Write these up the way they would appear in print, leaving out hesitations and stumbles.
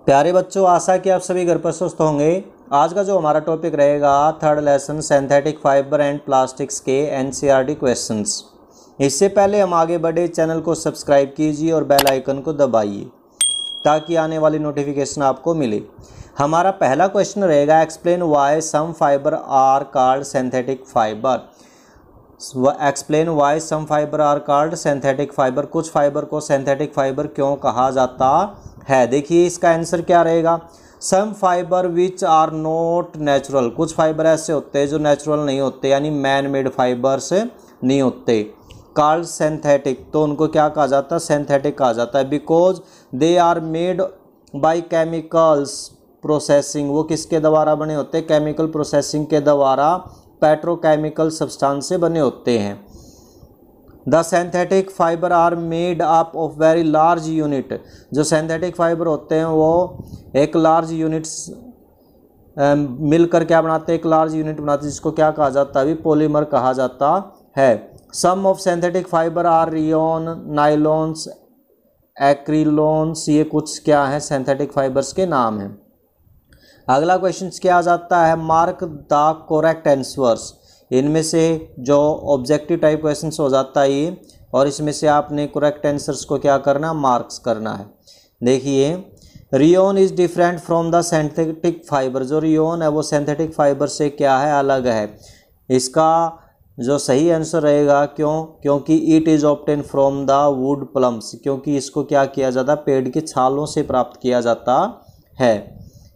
प्यारे बच्चों, आशा कि आप सभी घर पर स्वस्थ होंगे। आज का जो हमारा टॉपिक रहेगा third lesson synthetic fibre and plastics के एनसीईआरटी क्वेश्चंस। इससे पहले हम आगे बढ़े, चैनल को सब्सक्राइब कीजिए और बेल आइकन को दबाइए ताकि आने वाली नोटिफिकेशन आपको मिले। हमारा पहला क्वेश्चन रहेगा, explain why some fibre are called synthetic fibre. Explain why some fibre are called synthetic fibre. कुछ फाइबर को सिंथेटिक फाइबर क्यों कहा जाता है। देखिए इसका आंसर क्या रहेगा, some fibre which are not natural. कुछ फाइबर ऐसे होते हैं जो नेचुरल नहीं होते, यानी मैन मेड फाइबर्स नहीं होते, कॉल्ड सिंथेटिक। तो उनको क्या कहा जाता है, सिंथेटिक कहा जाता है। Because they are made by chemicals processing. वो किसके द्वारा बने होते हैं, केमिकल प्रोसेसिंग के द्वारा पेट्रोकेमिकल सब्सटेंस से बने होते हैं। The synthetic fibre are made up of very large unit. जो सिंथेटिक फाइबर होते हैं वो एक लार्ज यूनिट्स मिलकर क्या बनाते हैं, एक लार्ज यूनिट बनाते हैं, जिसको क्या कहा जाता है, अभी पॉलीमर कहा जाता है। Some of synthetic fibre are rayon, nylons, acrylons. ये कुछ क्या है, सिंथेटिक फाइबर्स के नाम हैं। अगला क्वेश्चन क्या आ जाता है, मार्क द करेक्ट आंसर्स। इनमें से जो ऑब्जेक्टिव टाइप क्वेश्चंस हो जाता है ये, और इसमें से आपने करेक्ट आंसर्स को क्या करना, मार्क्स करना है। देखिए, rayon is different from the synthetic fibre. जो रियोन है वो सिंथेटिक फाइबर से क्या है, अलग है। इसका जो सही आंसर रहेगा, क्योंकि it is obtain from the wood plums. क्योंकि इसको क्या किया जाता है, पेड़ की छालों से प्राप्त किया जाता है।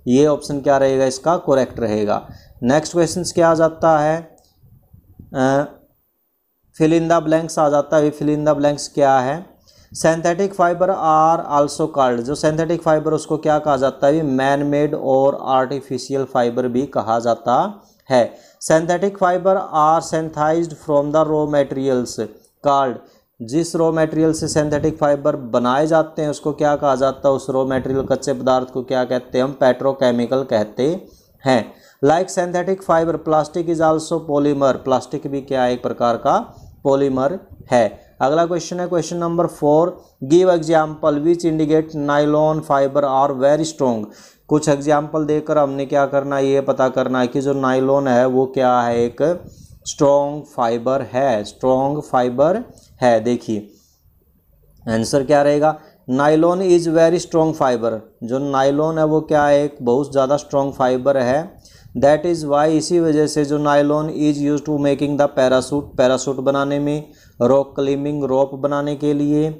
ये ऑप्शन क्या रहेगा, इसका करेक्ट रहेगा। नेक्स्ट क्वेश्चन क्या आ जाता है, फिल इन द ब्लैंक्स आ जाता है। फिल इन द ब्लैंक्स क्या है, synthetic fibre are also called. जो सिंथेटिक फाइबर उसको क्या कहा जाता है, मैन मेड और आर्टिफिशियल फाइबर भी कहा जाता है। Synthetic fibre are synthesised from the raw materials called. जिस रॉ मटेरियल से सिंथेटिक फाइबर बनाए जाते हैं उसको क्या कहा जाता है, उस रॉ मटेरियल कच्चे पदार्थ को क्या कहते हैं, हम पेट्रोकेमिकल कहते हैं। Like synthetic fibre plastic is also polymer. Plastic भी क्या है, एक प्रकार का पॉलीमर है। अगला क्वेश्चन है question number 4, give example which indicate nylon fibre are very strong. कुछ एग्जाम्पल देकर हमने क्या करना है, ये पता करना है कि जो नाइलॉन है वो क्या है, एक स्ट्रॉन्ग फाइबर है, स्ट्रॉन्ग फाइबर है। देखिए आंसर क्या रहेगा, nylon is very strong fibre. जो नाइलॉन है वो क्या है, एक बहुत ज़्यादा स्ट्रॉन्ग फाइबर है। दैट इज़ वाई, इसी वजह से जो nylon is use to making the parachute, parachute बनाने में, रॉक क्लाइंबिंग, रोप बनाने के लिए,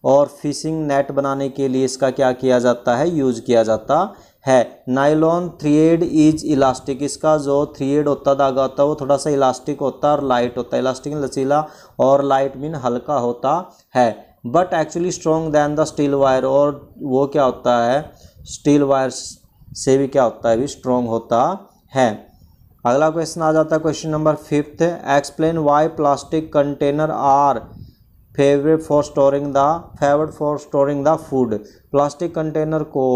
और फिशिंग नेट बनाने के लिए इसका क्या किया जाता है, यूज किया जाता है। Nylon thread is elastic. इसका जो थ्रेड होता, धागा होता है, वो थोड़ा सा इलास्टिक होता है और लाइट होता है। इलास्टिक लचीला और लाइट मीन हल्का होता है। But actually strong than the steel wire. और वो क्या होता है, स्टील वायर से भी क्या होता है, भी स्ट्रॉन्ग होता है। अगला क्वेश्चन आ जाता है question number 5, explain why plastic container are favourite for storing the food. Plastic container को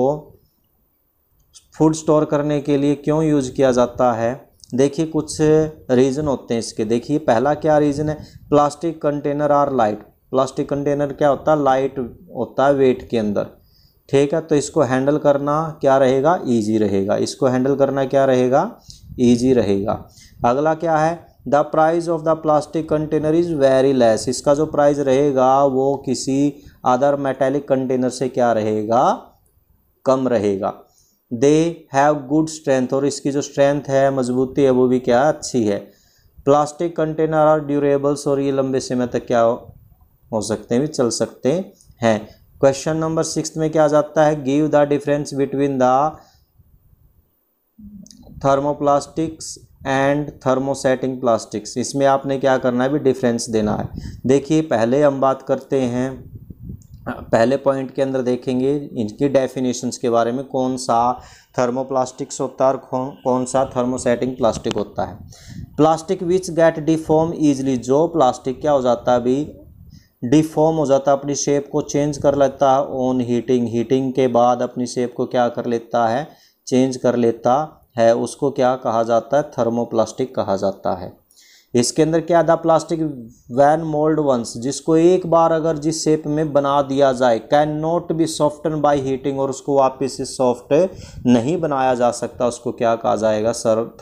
फूड स्टोर करने के लिए क्यों यूज किया जाता है। देखिए कुछ रीज़न होते हैं इसके। देखिए पहला क्या रीज़न है, plastic container are light. Plastic container क्या होता है, लाइट होता है वेट के अंदर, ठीक है। तो इसको हैंडल करना क्या रहेगा, ईजी रहेगा। इसको हैंडल करना क्या रहेगा, ईजी रहेगा। अगला क्या है, the price of the plastic container is very less. इसका जो प्राइस रहेगा वो किसी अदर मेटेलिक कंटेनर से क्या रहेगा, कम रहेगा। दे हैव गुड स्ट्रेंथ, और इसकी जो स्ट्रेंथ है, मजबूती है, वो भी क्या अच्छी है। प्लास्टिक कंटेनर आर ड्यूरेबल्स, और ये लंबे समय तक क्या हो सकते हैं, भी चल सकते हैं। क्वेश्चन नंबर 6 में क्या जाता है, give the difference between the thermoplastics and thermosetting plastics. इसमें आपने क्या करना है, भी डिफरेंस देना है। देखिए पहले हम बात करते हैं, पहले पॉइंट के अंदर देखेंगे इनकी डेफिनेशंस के बारे में, कौन सा थर्मोप्लास्टिक्स होता है और कौन सा थर्मोसेटिंग प्लास्टिक होता है। Plastic which get deform easily. जो प्लास्टिक क्या हो जाता है, अभी डिफॉर्म हो जाता है, अपनी शेप को चेंज कर लेता है ऑन हीटिंग। हीटिंग के बाद अपनी शेप को क्या कर लेता है, चेंज कर लेता है। उसको क्या कहा जाता है, थर्मोप्लास्टिक कहा जाता है। इसके अंदर क्या था, प्लास्टिक वैन मोल्ड वंस, जिसको एक बार अगर जिस शेप में बना दिया जाए, can not B soften by heating, और उसको वापस से सॉफ्ट नहीं बनाया जा सकता, उसको क्या कहा जाएगा,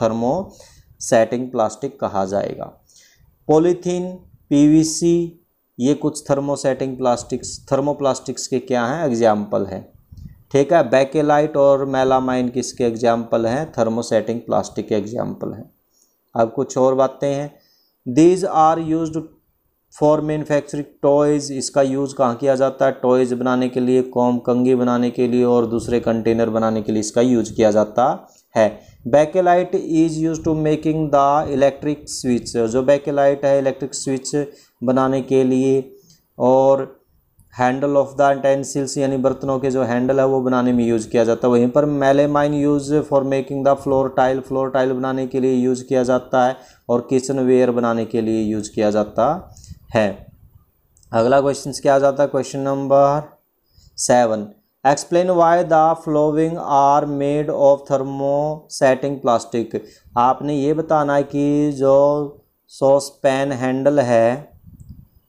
थर्मोसेटिंग प्लास्टिक कहा जाएगा। पॉलीथीन, पीवीसी, ये कुछ थर्मोसेटिंग प्लास्टिक्स, थर्मोप्लास्टिक्स के क्या हैं, एग्जाम्पल हैं। ठीक है, बेकेलाइट और मेलामाइन किसके एग्जाम्पल हैं, थर्मोसेटिंग प्लास्टिक के एग्जाम्पल हैं। अब कुछ और बातें हैं। These are used for manufacturing toys, इसका यूज़ कहाँ किया जाता है, टॉयज़ बनाने के लिए, कॉम कंघी बनाने के लिए और दूसरे कंटेनर बनाने के लिए इसका यूज किया जाता है। Bakelite is use to making the electric switch, जो बेकेलाइट है इलेक्ट्रिक स्विच बनाने के लिए, और हैंडल ऑफ द यूटेंसिल्स, यानी बर्तनों के जो हैंडल है वो बनाने में यूज़ किया जाता है। वहीं पर melamine use for making the floor tile बनाने के लिए यूज़ किया जाता है, और किचन वेयर बनाने के लिए यूज़ किया जाता है। अगला क्वेश्चन क्या आ जाता है, question number 7, explain why the following are made of thermosetting plastic. आपने ये बताना है कि जो सॉस पैन हैंडल है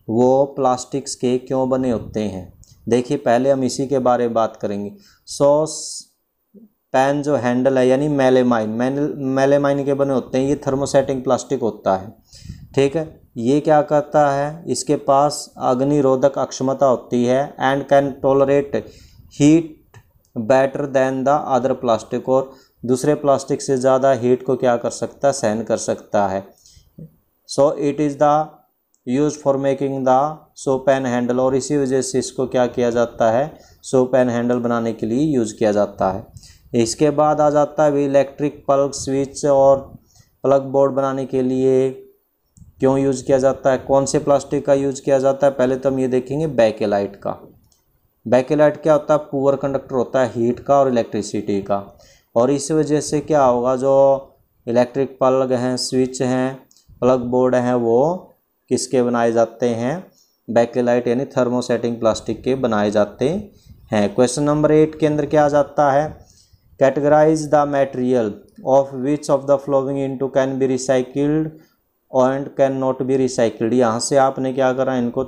वो प्लास्टिक्स के क्यों बने होते हैं। देखिए पहले हम इसी के बारे में बात करेंगे। सॉस पैन जो हैंडल है यानी मेलामाइन के बने होते हैं, ये थर्मोसेटिंग प्लास्टिक होता है। ठीक है, ये क्या करता है, इसके पास अग्निरोधक अक्षमता होती है, and can tolerate heat better than the other plastic, और दूसरे प्लास्टिक से ज़्यादा हीट को क्या कर सकता है, सहन कर सकता है। So it is the use for making the so pan handle, और इसी वजह से इसको क्या किया जाता है, सो पैन हैंडल बनाने के लिए यूज किया जाता है। इसके बाद आ जाता है इलेक्ट्रिक प्लग स्विच और प्लग बोर्ड बनाने के लिए क्यों यूज किया जाता है, कौन से प्लास्टिक का यूज किया जाता है। पहले तो हम ये देखेंगे बेकेलाइट का। बेकेलाइट क्या होता है, पुअर कंडक्टर होता है हीट का और इलेक्ट्रिसिटी का, और इस वजह से क्या होगा, जो इलेक्ट्रिक प्लग हैं, स्विच हैं, प्लग बोर्ड हैं, वो किसके बनाए जाते हैं, बेकेलाइट यानी थर्मोसेटिंग प्लास्टिक के बनाए जाते हैं। क्वेश्चन नंबर 8 के अंदर क्या आ जाता है, categorise the material of which of the following into can be recycled and can not be recycled. यहाँ से आपने क्या करा, इनको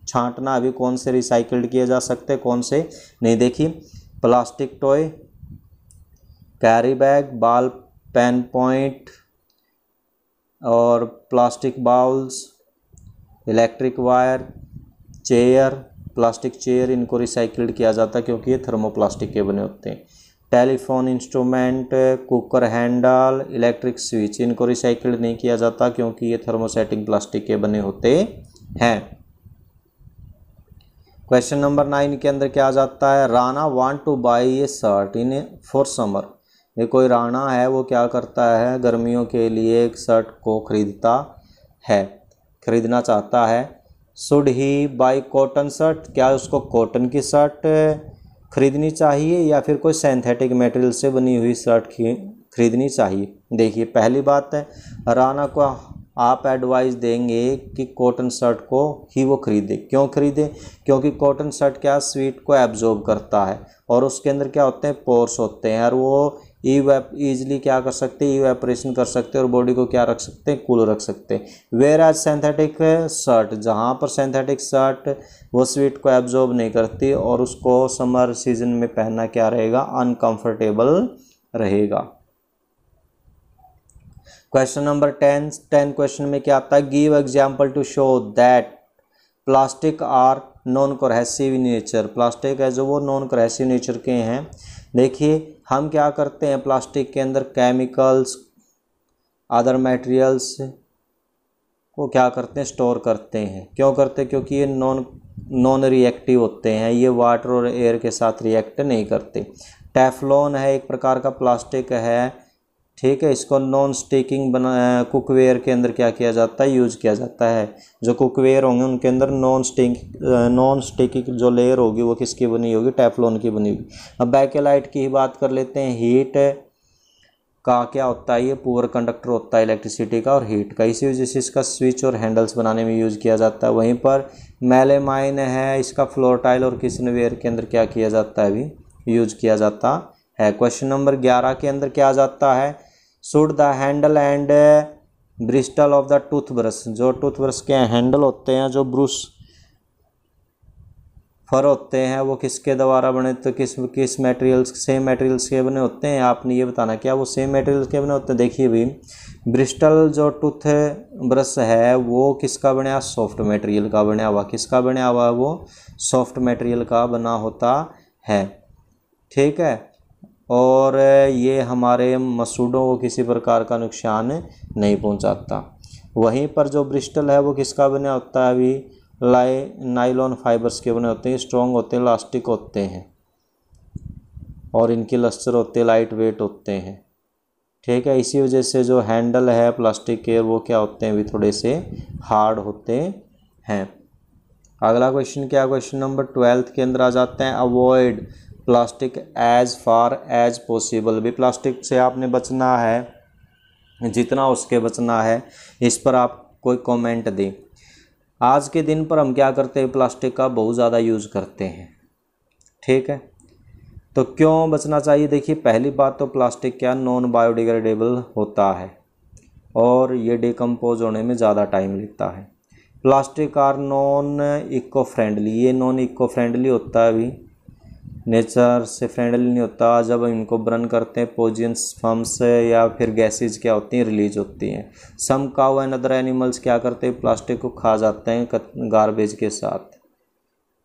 छांटना, अभी कौन से रिसाइकिल्ड किए जा सकते, कौन से नहीं। देखिए plastic toy, carry bag, ball pen point और plastic bowls, electric wire, chair, plastic chair, इनको रिसाइकिल्ड किया जाता है क्योंकि ये थर्मोप्लास्टिक के बने होते हैं। Telephone instrument, cooker handle, electric switch, इनको रिसाइकिल्ड नहीं किया जाता क्योंकि ये थर्मोसेटिंग प्लास्टिक के बने होते हैं। क्वेश्चन नंबर 9 के अंदर क्या आ जाता है, Rana want two by A shirt in for summer. ये कोई राणा है, वो क्या करता है, गर्मियों के लिए एक शर्ट को खरीदना चाहता है। Should he by cotton shirt, क्या उसको कॉटन की शर्ट खरीदनी चाहिए या फिर कोई सिंथेटिक मटेरियल से बनी हुई शर्ट खरीदनी चाहिए। देखिए पहली बात है, राणा को आप एडवाइस देंगे कि कॉटन शर्ट को ही वो खरीदे। क्यों खरीदे, क्योंकि कॉटन शर्ट क्या स्वीट को एब्जॉर्ब करता है और उसके अंदर क्या होते हैं, पोर्स होते हैं, और वो ईजिली क्या कर सकते हैं, इवेपोरेशन कर सकते हैं और बॉडी को क्या रख सकते हैं, कूल रख सकते हैं। वेयर एज सिंथेटिक शर्ट, जहाँ पर सिंथेटिक शर्ट वो स्वीट को एब्जॉर्ब नहीं करती और उसको समर सीजन में पहनना क्या रहेगा, अनकंफर्टेबल रहेगा। क्वेश्चन नंबर 10 क्वेश्चन में क्या आता है, give example to show that plastic are non cohesive in nature. Plastic है जो वो नॉन कोहेसिव नेचर के हैं। देखिए हम क्या करते हैं, प्लास्टिक के अंदर केमिकल्स, अदर मटेरियल्स को क्या करते हैं, स्टोर करते हैं। क्यों करते हैं, क्योंकि ये नॉन रिएक्टिव होते हैं, ये वाटर और एयर के साथ रिएक्ट नहीं करते। टेफ्लॉन है एक प्रकार का प्लास्टिक है, ठीक है, इसको नॉन स्टिकिंग कुकवेयर के अंदर क्या किया जाता है, यूज किया जाता है। जो कुकवेयर होंगे उनके अंदर नॉन स्टिकिंग जो लेयर होगी वो किसकी बनी होगी, टेफ्लॉन की बनी होगी। अब बेकेलाइट की ही बात कर लेते हैं। हीट का क्या होता है, ये पुअर कंडक्टर होता है इलेक्ट्रिसिटी का और हीट का, इसी वजह से इसका स्विच और हैंडल्स बनाने में यूज किया जाता है। वहीं पर मेलामाइन है, इसका फ्लोर टाइल और किचनवेयर के अंदर क्या किया जाता है, अभी यूज किया जाता है। क्वेश्चन नंबर 11 के अंदर क्या आ जाता है, should the handle and Bristol of the toothbrush, जो टूथब्रश के हैंडल होते हैं, जो ब्रुश फर होते हैं, वो किसके द्वारा बने, तो किस मटेरियल्स, सेम मटेरियल्स के बने होते हैं। आपने ये बताना क्या वो सेम मटेरियल्स के बने होते हैं। देखिए भी ब्रिस्टल जो टूथ ब्रश है वो किसका बना, सॉफ्ट मटेरियल का बना हुआ। किसका बना हुआ, वो सॉफ्ट मटेरियल का बना होता है। ठीक है, और ये हमारे मसूड़ों को किसी प्रकार का नुकसान नहीं पहुंचाता। वहीं पर जो ब्रिस्टल है वो किसका बना होता है, अभी नाइलॉन फाइबर्स के बने होते हैं, स्ट्रॉन्ग होते हैं, इलास्टिक होते हैं, और इनके लस्टर होते हैं, लाइट वेट होते हैं। ठीक है, इसी वजह से जो हैंडल है प्लास्टिक के वो क्या होते हैं, भी थोड़े से हार्ड होते हैं। अगला क्वेश्चन क्या, क्वेश्चन नंबर 12 के अंदर आ जाते हैं। Avoid plastic as far as possible. भी प्लास्टिक से आपने बचना है, जितना उसके बचना है। इस पर आप कोई कमेंट दें। आज के दिन पर हम क्या करते हैं, प्लास्टिक का बहुत ज़्यादा यूज़ करते हैं। ठीक है, तो क्यों बचना चाहिए। देखिए पहली बात तो प्लास्टिक क्या नॉन बायोडिग्रेडेबल होता है और ये डिकम्पोज होने में ज़्यादा टाइम लगता है। Plastic are non eco friendly, ये नॉन इको फ्रेंडली होता है, अभी नेचर से फ्रेंडली नहीं होता। जब इनको बर्न करते हैं पॉइजनस फम्स या फिर गैसेज क्या होती हैं, रिलीज होती हैं। सम काउ एंड अदर एनिमल्स क्या करते हैं, प्लास्टिक को खा जाते हैं गार्बेज के साथ।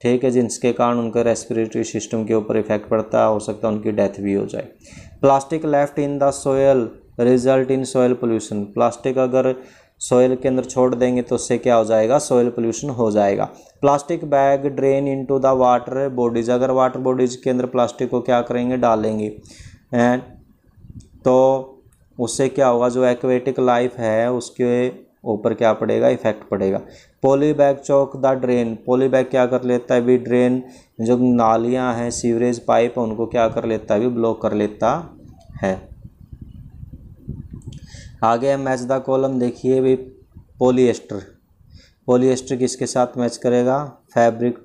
ठीक है, जिसके कारण उनका रेस्पिरेटरी सिस्टम के ऊपर इफेक्ट पड़ता है, हो सकता है उनकी डेथ भी हो जाए। Plastic left in the soil result in soil pollution. Plastic अगर सोयल के अंदर छोड़ देंगे तो उससे क्या हो जाएगा, सोयल पोल्यूशन हो जाएगा। Plastic bag drain into the water bodies. अगर वाटर बॉडीज के अंदर प्लास्टिक को क्या करेंगे, डालेंगे, एंड तो उससे क्या होगा, जो एक्वेटिक लाइफ है उसके ऊपर क्या पड़ेगा, इफेक्ट पड़ेगा। Poly bag Chowk the drain. Poly bag क्या कर लेता है, भी ड्रेन जो नालियां हैं, सीवरेज पाइप, उनको क्या कर लेता है, भी ब्लॉक कर लेता है। आगे मैच द कॉलम। देखिए भी पॉलिएस्टर। पॉलिएस्टर किसके साथ मैच करेगा, fabric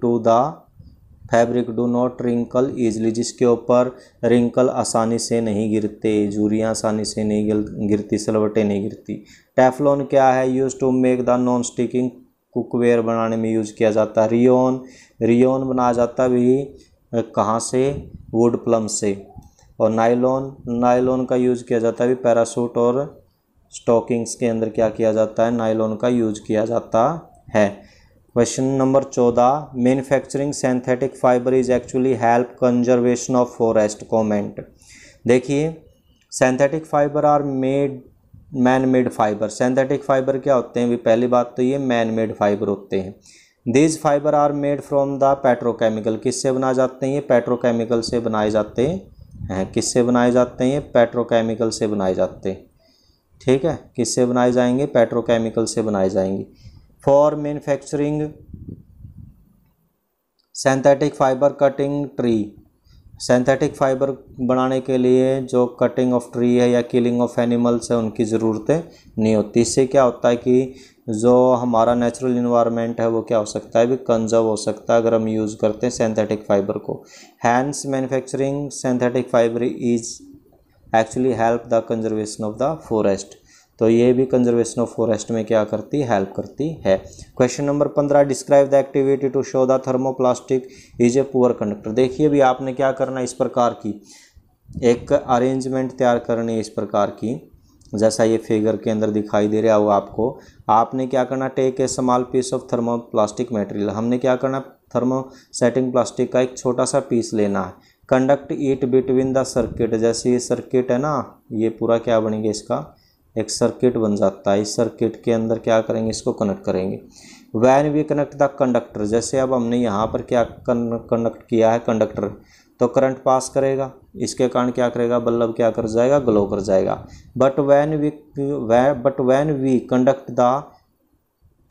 do not wrinkle easily, जिसके ऊपर रिंकल आसानी से नहीं गिरते, झुर्रियाँ आसानी से नहीं गिरती, सलवटें नहीं गिरती। टेफ्लॉन क्या है, use to make the non sticking cookware बनाने में यूज किया जाता है। रियोन बनाया जाता है भी कहाँ से, वुड प्लम से। और नायलॉन का यूज किया जाता है भी पैरासूट और स्टॉकिंग्स के अंदर क्या किया जाता है, नायलॉन का यूज किया जाता है। Question number 14, manufacturing synthetic fibre is actually help conservation of forest. Comment. देखिए synthetic fibre are man made fibre. Synthetic fibre क्या होते हैं, भी पहली बात तो ये मैन मेड फाइबर होते हैं। These fibre are made from the petrochemical. किससे बनाए जाते हैं, ये पेट्रोकेमिकल से बनाए जाते हैं। किससे बनाए जाते हैं, पेट्रोकेमिकल से बनाए जाते हैं। ठीक है, किससे बनाए जाएंगे, पेट्रोकेमिकल से बनाए जाएंगे। For manufacturing synthetic fibre cutting tree. Synthetic fibre बनाने के लिए जो कटिंग ऑफ ट्री है या किलिंग ऑफ एनिमल्स है उनकी ज़रूरत नहीं होती। इससे क्या होता है कि जो हमारा नेचुरल इन्वायरमेंट है वो क्या हो सकता है, भी कंजर्व हो सकता है अगर हम यूज़ करते हैं सिंथेटिक फाइबर को। Hence manufacturing synthetic fibre is actually help the conservation of the forest. तो ये भी कंजर्वेशन ऑफ फॉरेस्ट में क्या करती है, हेल्प करती है। Question number 15, describe the activity to show the thermoplastic is a poor conductor. देखिए भी आपने क्या करना है, इस प्रकार की एक अरेंजमेंट तैयार करनी है, इस प्रकार की जैसा ये फिगर के अंदर दिखाई दे रहा होगा आपको। आपने क्या करना, take a small piece of thermoplastic material. हमने क्या करना, थर्मोसेटिंग प्लास्टिक का एक छोटा सा पीस लेना है। Conduct it between the circuit. जैसे ये सर्किट है ना, ये पूरा क्या बनेगा, इसका एक सर्किट बन जाता है। इस सर्किट के अंदर क्या करेंगे, इसको कनेक्ट करेंगे। When we connect the conductor. जैसे अब हमने यहाँ पर क्या कनेक्ट किया है कंडक्टर, तो करंट पास करेगा, इसके कारण क्या करेगा, बल्ब क्या कर जाएगा, ग्लो कर जाएगा। But when we conduct the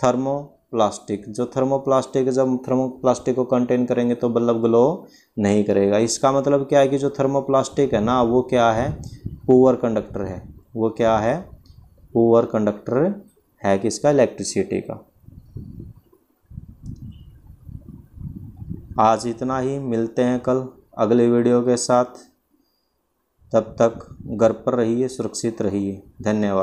thermoplastic, जो थर्मोप्लास्टिक, जब थर्मोप्लास्टिक को कंटेन करेंगे तो बल्ब ग्लो नहीं करेगा। इसका मतलब क्या है कि जो थर्मोप्लास्टिक है ना, वो क्या है, पुअर कंडक्टर है। वो क्या है, पुअर कंडक्टर है किसका, इलेक्ट्रिसिटी का। आज इतना ही, मिलते हैं कल अगले वीडियो के साथ। तब तक घर पर रहिए, सुरक्षित रहिए। धन्यवाद।